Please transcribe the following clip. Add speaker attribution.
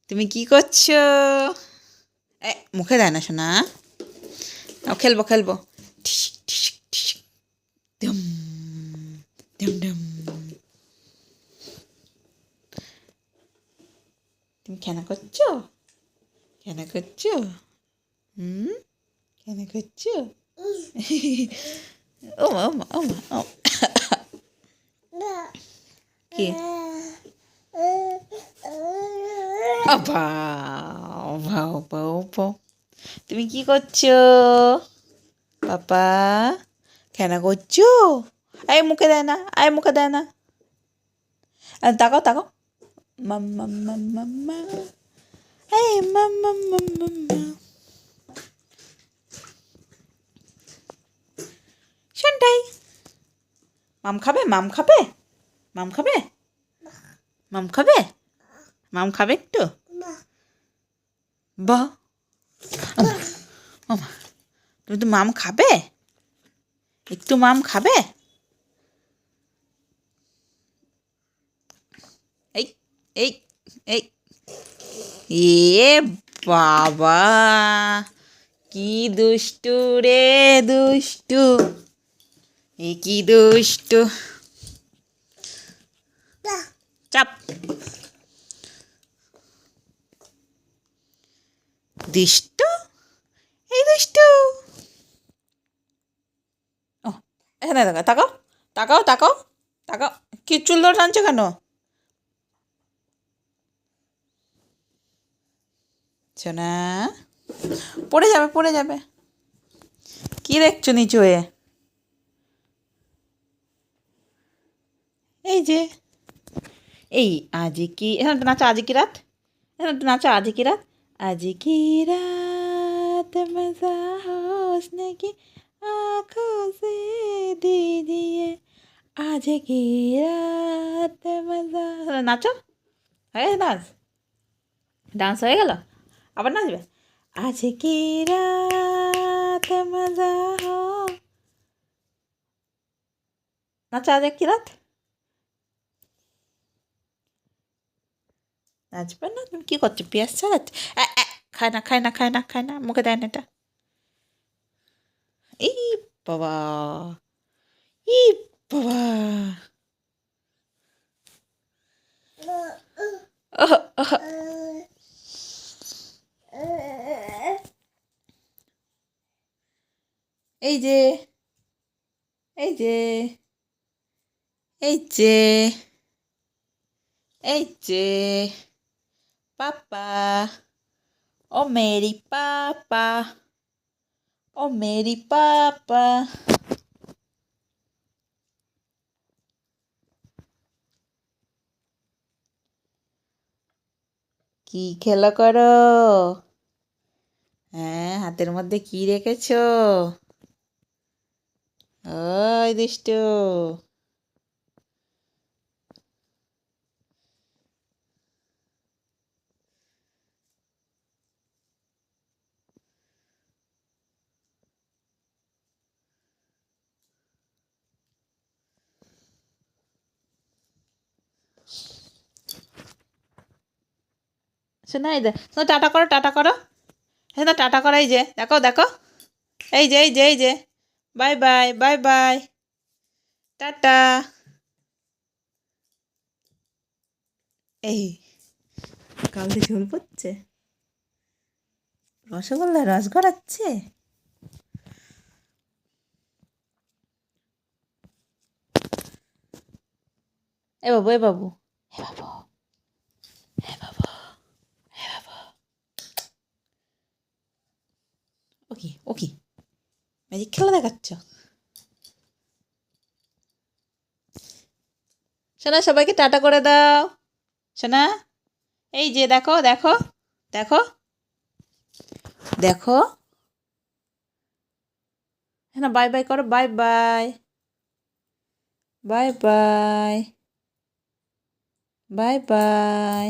Speaker 1: তুমি কি করছো? মুখে দেয় না শোনা। খেলবো খেলবো। ঠিস, ঠিস, ঠিস, ধুম, ধুম, ধুম। তুমি খেলা করছো? খেলা করছো? হুম, খেলা করছো? ও মা ও মা ও মা ও। কি? অবা অবা অবা অবা। তুমি কি করছো পাপা? খেলা করছো? মুখে দেয় না, মুখে দেয় না। তাকাও তাকাও। মাম্মা মাম্মা মাম্মা। মাম্মা মাম্মা মাম্মা। শোনটাই। মাম খাবে? মাম খাবে? মাম খাবে? মাম খাবে? মাম খাবে একটু? বাহ, ওমা, তুমি তো মাম খাবে? একটু মাম খাবে? এই এই এই এ বাবা, কি দুষ্টু রে দুষ্টু, কি দুষ্টু। চাপ। দুষ্টু, এই দুষ্টু। ও, এখানে তাকাও তাকাও তাকাও তাকাও তাকাও। কি চুল ধরে টানছো কেন? সোনা, পড়ে যাবে পড়ে যাবে। কি দেখছো নিচু হয়ে? এই যে, এই আজ কি, এখানে তো নাচো আজ কি রাত, এখানে তো নাচো আজ কি রাত। আজ কি রাত মজা হোসনে কি आँखों से दीजिए आज की रात मजा। নাচো, হয়ে গেছে ডান্স, ডান্স হয়ে গেল, আবার নাচবে। আজ কি রাত মজা হো, নাচো আজ কি রাত। নাচবে না? তুমি কী করছো? পেঁয়াজ ছাড়াচ্ছ? খায় না খায় না খায় না খায় না, মুখে দেয় না এটা। এই বাবা, এই বাবা। ওহ, ওহ। এই যে, এই যে, এই যে, এই যে पापा, ओ मेरी पापा, ओ मेरी पापा। কি খেলা করো? হ্যাঁ, হাতের মধ্যে কি রেখেছো? ওই দুষ্টু। শোনা, এই যে শোনো, টাটা করো টাটা করো। হ্যাঁ তো টাটা করো, এই যে দেখো দেখো, এই যে এই যে এই যে, bye bye bye bye, tata. এই কাল দিয়ে ঝোল পড়ছে, রসগোল্লা রস গড়াচ্ছে। এ বাবু এ বাবু, এ বাবু, এ বাবু, এ বাবু। ও কি ও কি, ম্যাজিক খেলা দেখাচ্ছ? শোনা, সবাইকে টাটা করে দাও। শোনা, এই যে দেখো দেখো দেখো দেখো, হ্যাঁ বাই বাই করো, bye bye bye bye bye bye.